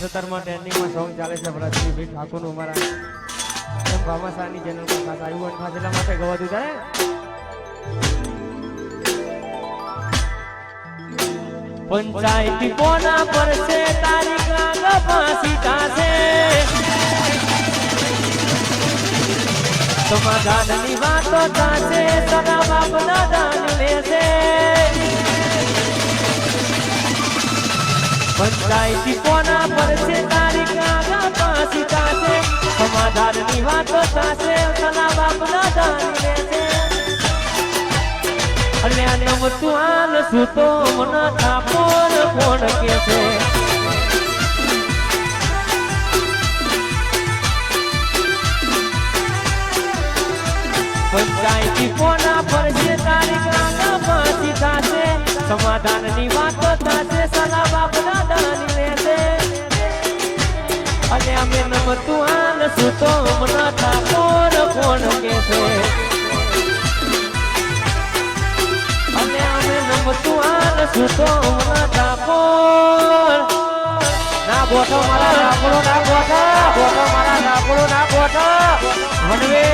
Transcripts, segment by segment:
માં ટ્રેન્ડિંગમાં સોંગ ચાલે છે ભરતજી ભાઈ ઠાકોરનું અમારા એમ ભામાસાની ચેનલ પર ખાસ આવ્યું અને ખાસ એટલા માટે ગવાતું થાય પંચાયતી કોના પર છે તારીખ આગળ ફાંસી થાશે સમાધાનની વાતો થાશે સગા બાપના દાન લેશે પંચાયતી કોના પર છે તારીખ આગળ ફાંસી થાશે સમાધાનની વાતો થાશે સગા બાપના દાન લેશે અલ્યા નમતું હાલ સુતો મન થાપોર કોણ કે છે પંચાયતી કોના પર છે તારીખ આગળ ફાંસી થાશે સમાધાનની વાતો થાશે સલા બાપના દાન લેશે અને અમે નમતું હાલ સુતો મન થાપોર કોણ કે છે તું આલ સુતો મના ઠાકોર ના બોટો મારા ઠાકોર ના બોટો મારા ઠાકોર ના બોટો વડવે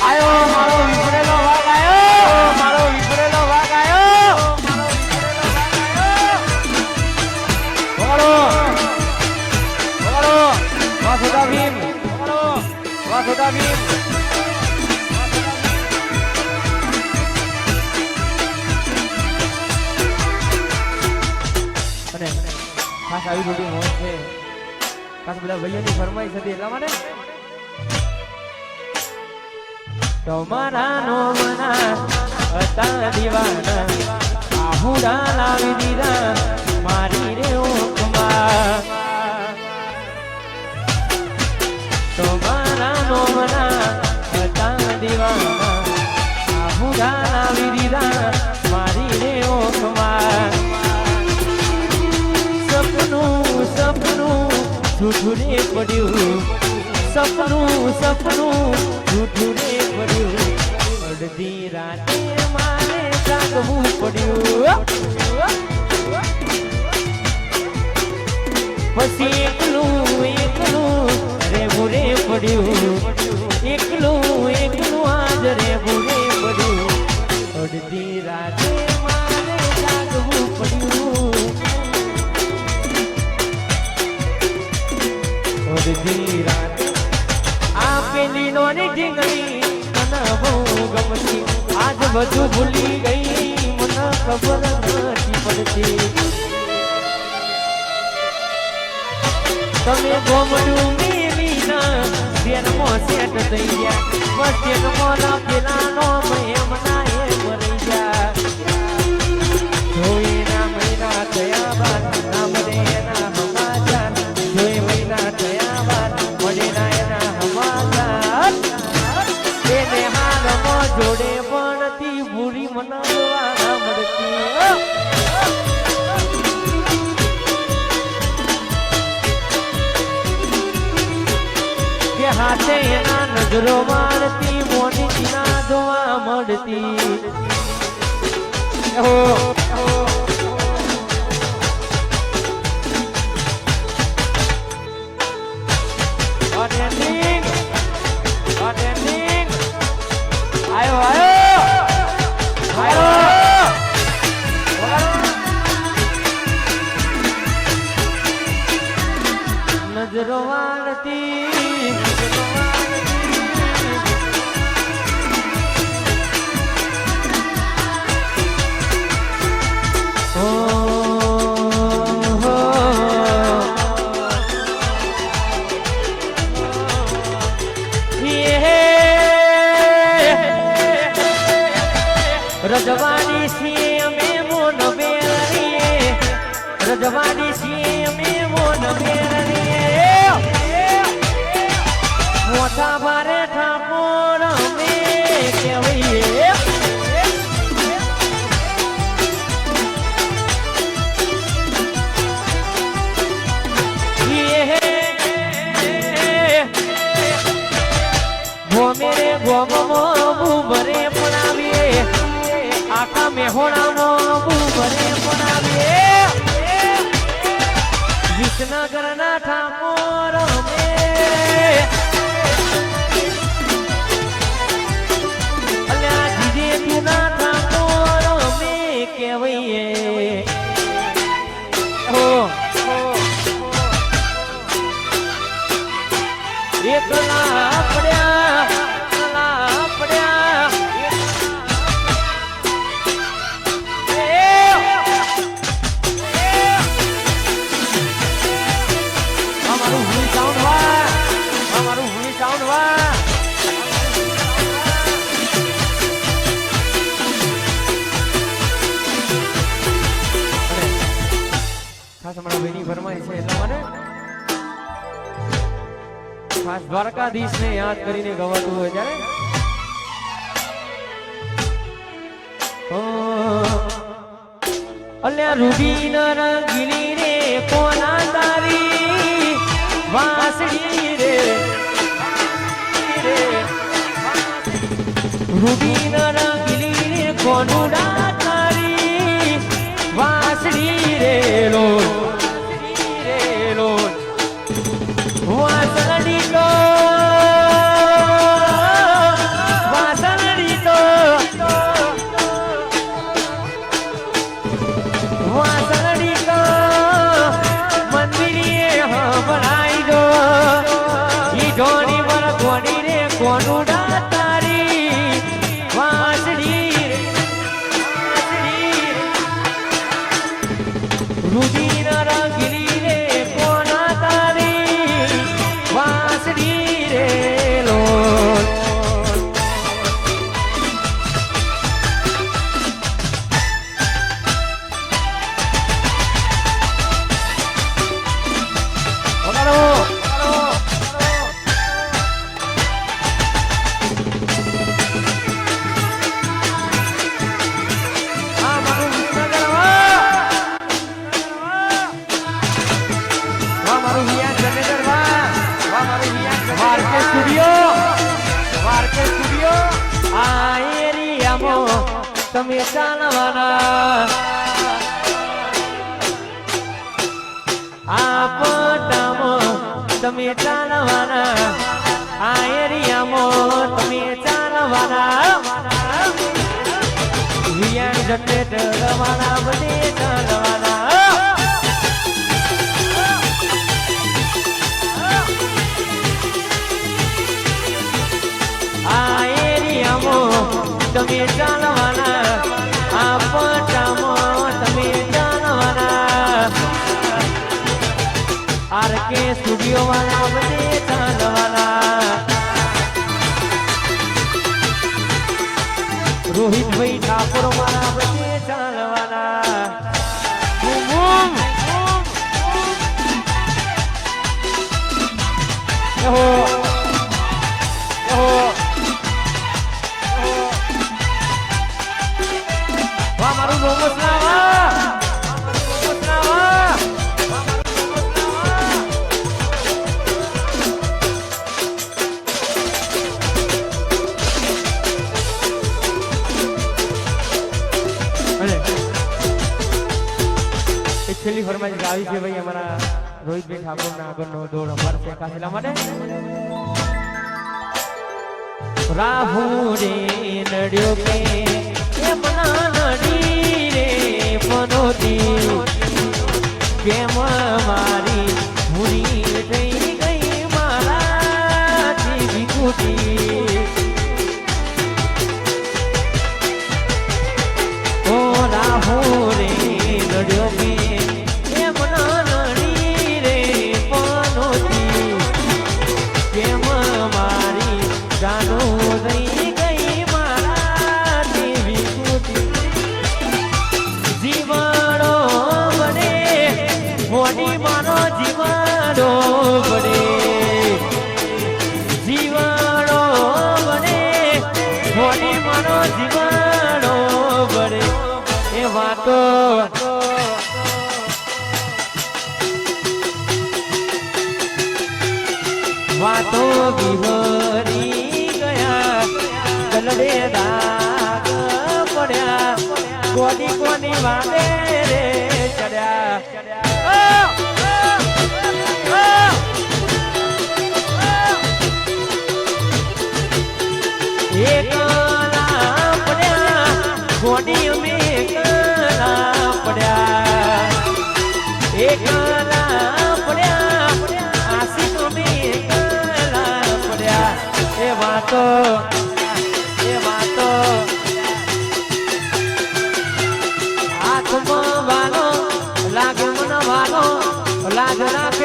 આયો મારો વિપરેલો વાગ આયો મારો વિપરેલો વાગ આયો બોલો વાસુદા ભીમ વાસુદા ભીમ ખાસ આવી થોડી મોજ છે ખાસ બધા ભાઈઓની ફરમાઈશ હતી એટલા માટે તમારા નો મના હતા દીવાના આહુડા લાવી દીધા મારી રે ઓખમાં તમારા નો મના હતા દીવાના આહુડા લાવી દીધા મારી રે ઓખમાં સપનું જૂઠું રે પડ્યું સપનું જૂઠું રે પડ્યું અડધી રાતે મારે જાગવું પડ્યું પછી એકલું રહેવું રે પડ્યું એકલું આજ રહેવું રે પડ્યું અડધી રાતે મારે જાગવું પડ્યું આ પેલી નોની ઢીંગલી મને બહુ ગમતી આજ બધું ભૂલી ગઈ મને ખબર નથી પડતી તમે ગોમડું મેલીના શેરમાં સેટ થઈ ગયા બસ એક મોલા પેલાનો એમના એમ રહી ગયા જોઈ ના મહિના થયા બાદ નામ રે એના હમાચાર જોઈ મહિના થયા બાદ મળેના એના હમાચાર એને હાલમાં જોડે પડતી ભૂરી મનાવવા મળતી કે હાથે એના નજરો મારતી મોટી ના જોવા મળતી નજરો વાળતી રજવાડી છીએ અમે મોન બેરીએ રજવાડી છીએ અમે મોન બેરીએ મોટા ભારે ઠાકોર અમે કહેવાઈએ ગોમરે ગોમો ભરે પડાવીએ આખા મેહોણાનો બુબરે પડાવીએ વિસનગરના ઠાકોર અલ્યા જીજે તુના ઠાકોર અમે કહેવાઈએ એકલા પડ્યા અમારું ભૂલી સાઉન્ડ વા ખાસ અમારા બેની ફરમાય છે એટલા માટે ખાસ દ્વારકાધીશને યાદ કરીને ગવાતું હોય ત્યારે અલ્યા રૂબી રંગીલી રે કોના તારી વાસળી રે રૂબી રંગીલી રે કોનુડા તારી વાસળી રે લો વાસળી તો મંદિરે બનાવી દો ઈ ઢોની પર કોની રે કોનુડા તારી વાસળી રૂબી રંગીલી રે કોના તારી વાસળી રે લો તમે ચાલવાના આ પટામાં તમે ચાલવાના આ એરિયામાં તમે ચાલવાના વિયાણ જટે ચાલવાના બધે ચાલવાના આ એરિયામાં તમે ચાલવાના આ પટામાં તમે ચાલવાના આરકે સ્ટુડિયો વાળા બધે ચાલવાના રોહિતભાઈ ઠાકોર વાળા બધે ચાલવાના મારું મોમોસ લાવા છેલ્લી ફરમાઈશ આવી છે ભાઈ અમારા રોહિતભાઈ ઠાકોર ના આગળનો દોડ અમારા શેખા છેલ્લા માટે રાહુ રે નડ્યો કે નડી રે પનોતી કેમ મારી ભૂરી થઈ ગઈ મારાથી વિકુટી ઓ રાહુ રે નડ્યો કે કેમ નડી રે પનોતી કેમ મારી જાનો થઈ ગઈ મારાથી વિકુટી જીવાડો બને મોડી માનો જીવાડો બને જીવાડો બને મોડી માનો જીવાડો બને એ વાતો વાતો વિહરી ગયા ગલડે દાગ પડ્યા ગોડી કોની વાદે રે ચડ્યા એકલા પડ્યા ગોડી અમે એકલા પડ્યા એકલા પડ્યા આશિક અમે એકલા પડ્યા એ વાતો હાથમાં વાલો લાગે મને વાલો લાગ રાખ